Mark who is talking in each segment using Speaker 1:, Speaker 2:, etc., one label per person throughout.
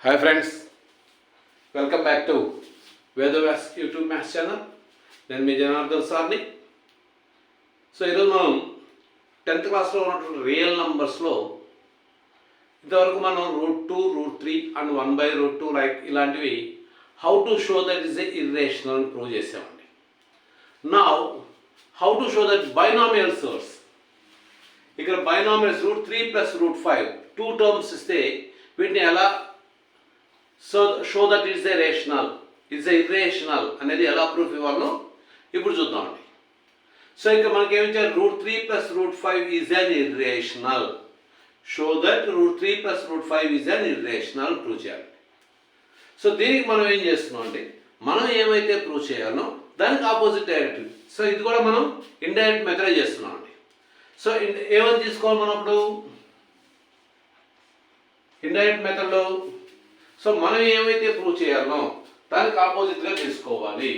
Speaker 1: Hi friends, welcome back to Vedavyas YouTube Maths channel. నేను మీ జనార్దన్ సార్ని. So ఈరోజు మనం 10th క్లాస్లో ఉన్నటువంటి రియల్ నంబర్స్లో ఇంతవరకు మనం √2, √3 అండ్ 1/√2 లైక్ ఇలాంటివి how to show that is a irrational అని ప్రూవ్ చేసామండి. Now how to show that binomial source. ఇక్కడ బైనామియల్స్ √3 + √5 టూ టర్మ్స్ ఇస్తే వీటిని ఎలా show that is a rational it's a irrational అనేది ఎలా ప్రూఫ్ ఇవ్వాలో ఇప్పుడు చూద్దామండి. సో ఇక్కడ మనకి ఏమిచ్చారు, √3 + √5 is an irrational. Show that √3 + √5 is an irrational prove చేయాలి. సో దీనికి మనం ఏం చేస్తున్నాం అంటే, మనం ఏమైతే ప్రూవ్ చేయాలో దానికి ఆపోజిట్ డైరెక్ట్. సో ఇది కూడా మనం ఇండైరెక్ట్ మెథడ్ చేస్తున్నాం అండి. సో ఏమని తీసుకోవాలి మనం అప్పుడు ఇండైరెక్ట్ మెథడ్లో. సో మనం ఏమైతే ప్రూవ్ చేయాలో దానికి ఆపోజిట్గా తీసుకోవాలి.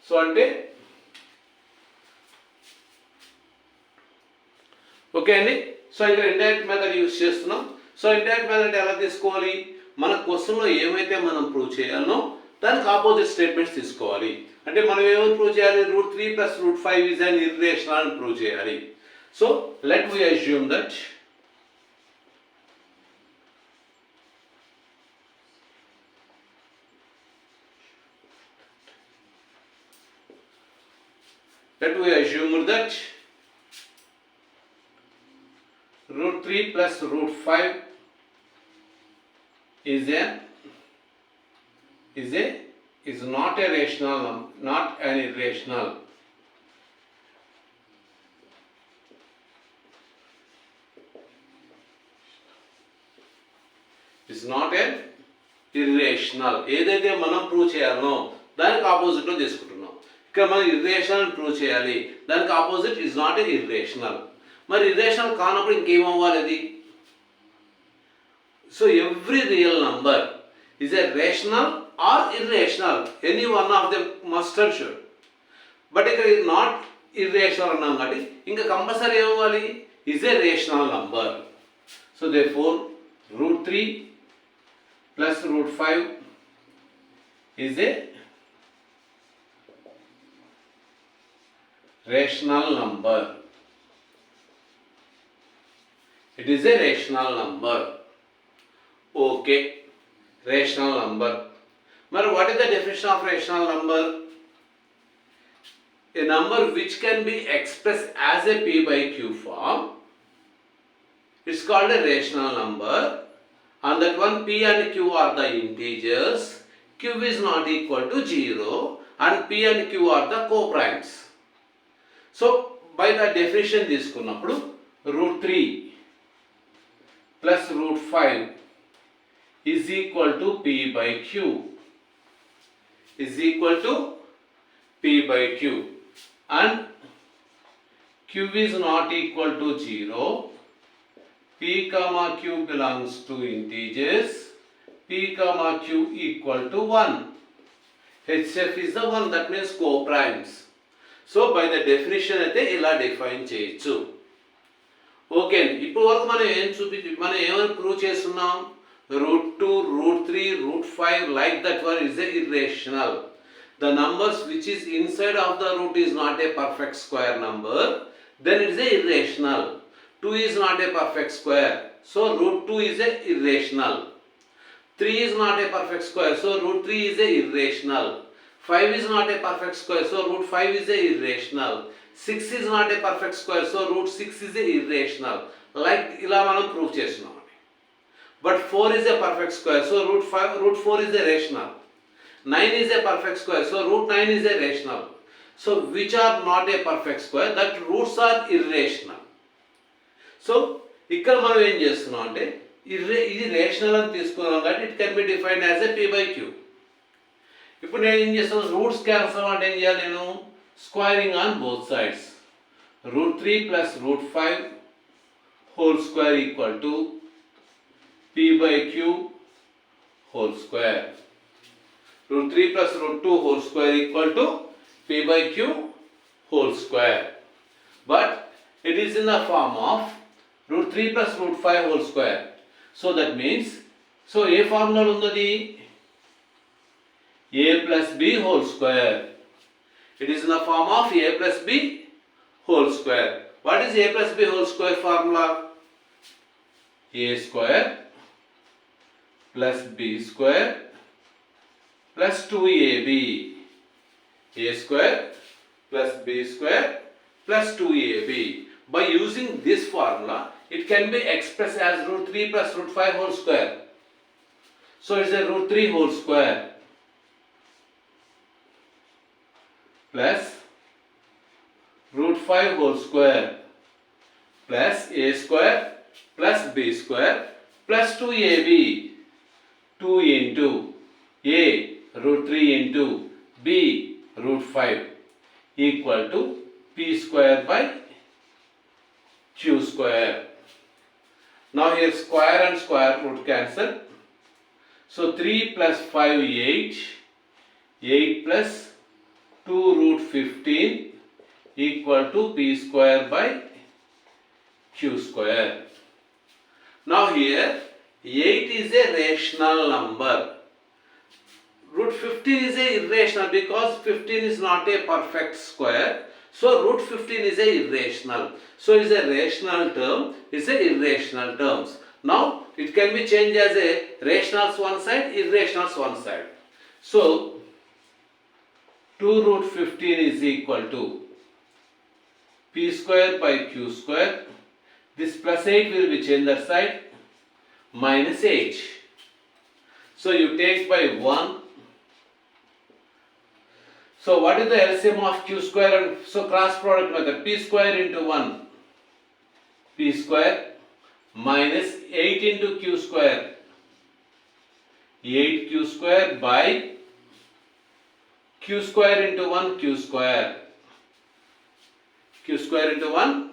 Speaker 1: సో అంటే ఓకే అండి. సో ఇక్కడ ఇండైరెక్ట్ మెథడ్ యూజ్ చేస్తున్నాం. సో ఇండైరెక్ట్ మెథడ్ ఎలా తీసుకోవాలి, మన క్వశ్చన్లో ఏమైతే మనం ప్రూవ్ చేయాలో దానికి ఆపోజిట్ స్టేట్మెంట్స్ తీసుకోవాలి. అంటే మనం ఏమైనా ప్రూవ్ చేయాలి, √3 + √5 ఈజ్ అన్ ఇర్రేషనల్ అని ప్రూవ్ చేయాలి. So let we assume that √3 + √5 is not a rational number, not an irrational. Is not an irrational. ఏదైతే మనం ప్రూవ్ చేయాలో దానికి ఆపోజిట్లో తీసుకుంటున్నాం. ఇక్కడ మనం ఇర్రేషనల్ ప్రూవ్ చేయాలి, దానికి opposite is not a irrational. మరి ఇర్రేషనల్ కానప్పుడు ఇంకేమవ్వాలి అది. So every real number is a rational or irrational, any one of them must and should. But ఇక్కడ ఇది నాట్ ఇర్రేషనల్ అన్నాం కాబట్టి ఇంకా కంపల్సరీ ఏమవ్వాలి, is a rational number. So therefore √3 + √5 is a rational number. It is a rational number. Okay, rational number. But what is the definition of rational number? A number which can be expressed as a p/q form. It's called a rational number. And that one, p and q are the integers. Q is not equal to 0 and p and q are the coprimes. So by the definition తీసుకున్నప్పుడు √3 + √5 is equal to p/q is equal to p/q and q is not equal to 0. p, q belongs to integers. p, q equal to 1. hf is the 1, that means coprimes. So by the definition అయితే ఇలా define చేయొచ్చు. Okay అండి. ఇప్పుడు వరకు మనం ఏమని prove చేస్తున్నాం, √2, √3, √5 like that one is a irrational. The numbers which is inside of the root is not a perfect square number, then it is a irrational. 2 is not a perfect square, so √2 is a irrational. 3 is not a perfect square, so √3 is a irrational. 5 is not a perfect square, so √5 is a irrational. 6 is not a perfect square, so √6 is a irrational. Like ఇలా మనం prove చేస్తున్నాం. But 4 is a perfect square, so √4 is a rational. 9 is a perfect square, so √9 is a rational. So which are not a perfect square, that roots are irrational. So ఇక్కడ మనం ఏం చేస్తున్నాం అంటే ఇది rational అని తీసుకున్నాం కాబట్టి it can be defined as a p/q. ఇప్పుడు నేను ఏం చేస్తాను, రూట్స్ క్యాన్సల్ అంటే ఏం చేయాలి, నేను squaring on both sides. √3 + √5 whole square equal to p/q whole square. √3 + √2 whole square equal to p/q whole square. But it is in the form of √3 + √5 whole square. So that means so ఏ ఫార్ములాలో ఉన్నది? a plus b whole square. It is in the form of a plus b whole square. What is a plus b whole square formula? A square plus b square plus 2ab. A square plus b square plus 2ab. By using this formula, it can be expressed as root 3 plus root 5 whole square. So it's a root 3 whole square plus root 5 whole square plus a square plus b square plus 2ab. 2 into a root 3 into b root 5 equal to p square by q square. Now here square and square root cancel. So 3 plus 5 8. 8 plus 2 root 15 equal to p square by q square. Now here 8 is a rational number. Root 15 is a irrational because 15 is not a perfect square. So root 15 is a irrational. So it is a rational term, it is a irrational terms. Now it can be changed as a rationals one side, irrationals one side. So 2 root 15 is equal to p square by q square. This plus 8 will be changed that side, minus 8. So you take by 1. So what is the LCM of q square? And so cross product method, p square into 1, p square minus 8 into q square, 8q square by q square into 1 q square, q square into 1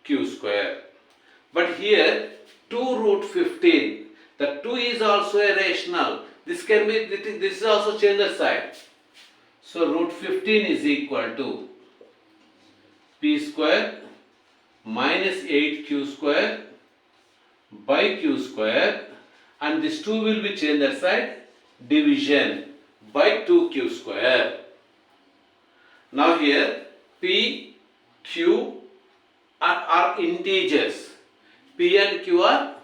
Speaker 1: q square. But here 2 root 15, the 2 is also a rational. This can be, this is also change the side. So root 15 is equal to p square minus 8q square by q square, and this 2 will be changed that side, division by 2q square. Now here p, q are integers. P and q are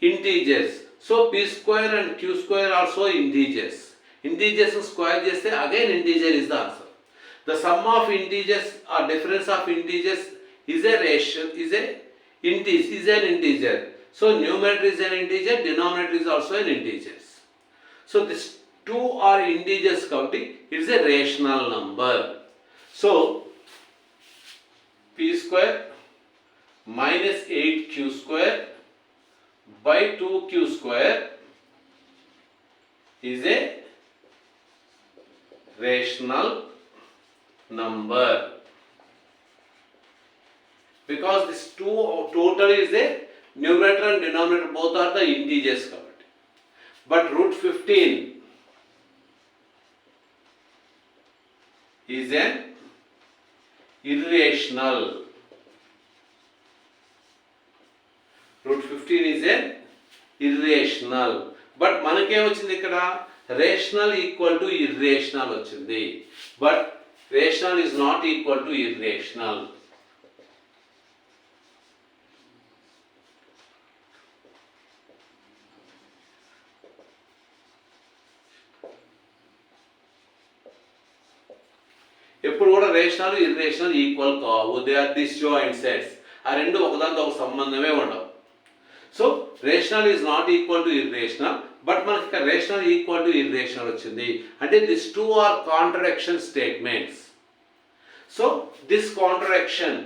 Speaker 1: integers. So p square and q square are also integers. Integers square cheste again integer is the answer. The sum of integers or difference of integers is a ratio, is an integer. So numerator is an integer, denominator is also an integer. So these two are integers counting, it is a rational number. So p square minus 8q square by 2q square is a rational number, because this 2 total is a numerator and denominator, both are the integers covered. But root 15 is an irrational. Root 15 is an irrational. But మనకే వచ్చింది ఇక్కడ rational equal to irrational వచ్చింది. But rational is not equal to irrational. ఎప్పుడు కూడా rational irrational equal కావు. They are disjoint sets. ఆ రెండు ఒకదానితో ఒక సంబంధమే ఉండవు. So rational is not equal to irrational, but మనకి ఇక్కడ రేషనల్ ఈక్వల్ టు ఇర్రేషనల్ వచ్చింది. అంటే this two are contradiction statements. So this contradiction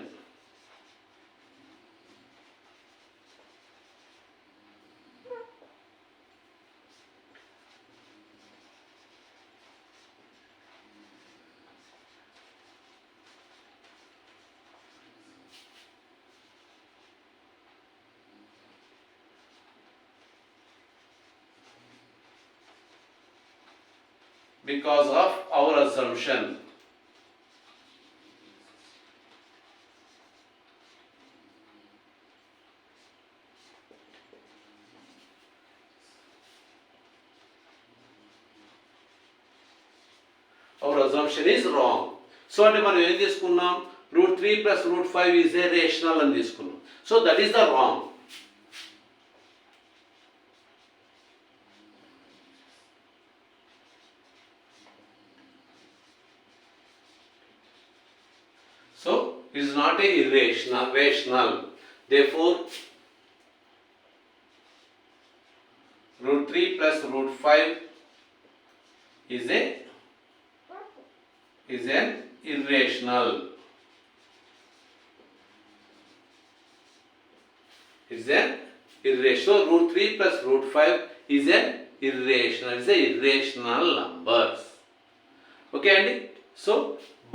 Speaker 1: because of our assumption. Our assumption is wrong. So అంటే మనం ఏం తీసుకున్నాం, √3 + √5 ఈజ్ ఏ రేషనల్ అని తీసుకున్నాం. So that is the wrong. So it is not a rational. Therefore, √3 + √5 is an irrational. Is an irrational. √3 + √5 is an irrational. Is a irrational numbers. Okay, అండి. So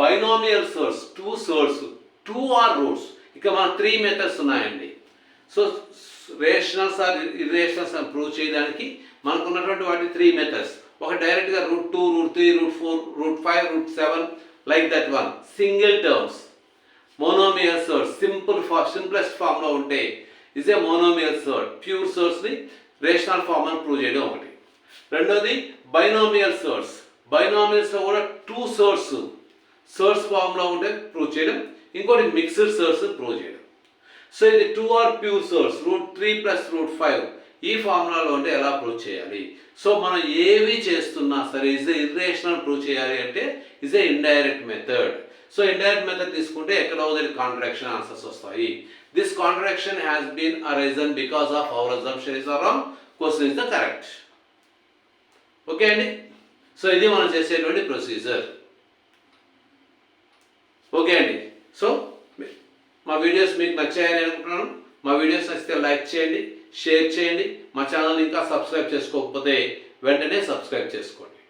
Speaker 1: binomial surds, two are roots. ఇక మనకు 3 methods ఉన్నాయండి. So rationals are ఇర్రేషనల్స్ అని prove చేయడానికి మనకు ఉన్నటువంటి వాటి 3 methods. ఒక డైరెక్ట్గా √2, √3, √4, √5, √7 like that one. Single terms monomial surds simplest ఫామ్లో ఉంటే is a monomial surds. Pure సోర్స్ని రేషనల్ ఫామ్ అని ప్రూవ్ చేయడం ఒకటి. రెండోది బైనామియల్ సోర్స్. బైనామియల్స్లో కూడా 2 సోర్స్ ఫామ్లో ఉంటే ప్రూవ్ చేయడం. ఇంకోటి మిక్స్డ్ సోర్స్ ప్రూవ్ చేయడం. సో ఇది 2 ఆర్ ప్యూర్ సోర్స్ √3 + √5 ఈ ఫార్ములాలో ఉంటే ఎలా ప్రూవ్ చేయాలి. సో మనం ఏవి చేస్తున్నా సరే ఇస్ ఏ ఇర్రేషనల్ ప్రూవ్ చేయాలి అంటే is a indirect method. So indirect method తీసుకుంటే ఎక్కడో కాంట్రాక్షన్ ఆన్సర్స్ వస్తాయి. This contraction has been arisen because of our assumption is wrong, question is the correct. Okay అండి. సో ఇది మనం చేసేటువంటి ప్రొసీజర్. ఓకే అండి. సో మా వీడియోస్ మీకు నచ్చాయని అనుకుంటున్నాను. మా వీడియోస్ నచ్చితే లైక్ చేయండి, షేర్ చేయండి. మా ఛానల్ ఇంకా సబ్స్క్రైబ్ చేసుకోకపోతే వెంటనే సబ్స్క్రైబ్ చేసుకోండి.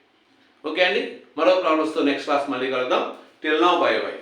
Speaker 1: ఓకే అండి. మరో ప్రాబ్లమ్స్తో నెక్స్ట్ క్లాస్ మళ్ళీ కలుద్దాం. Till now by by.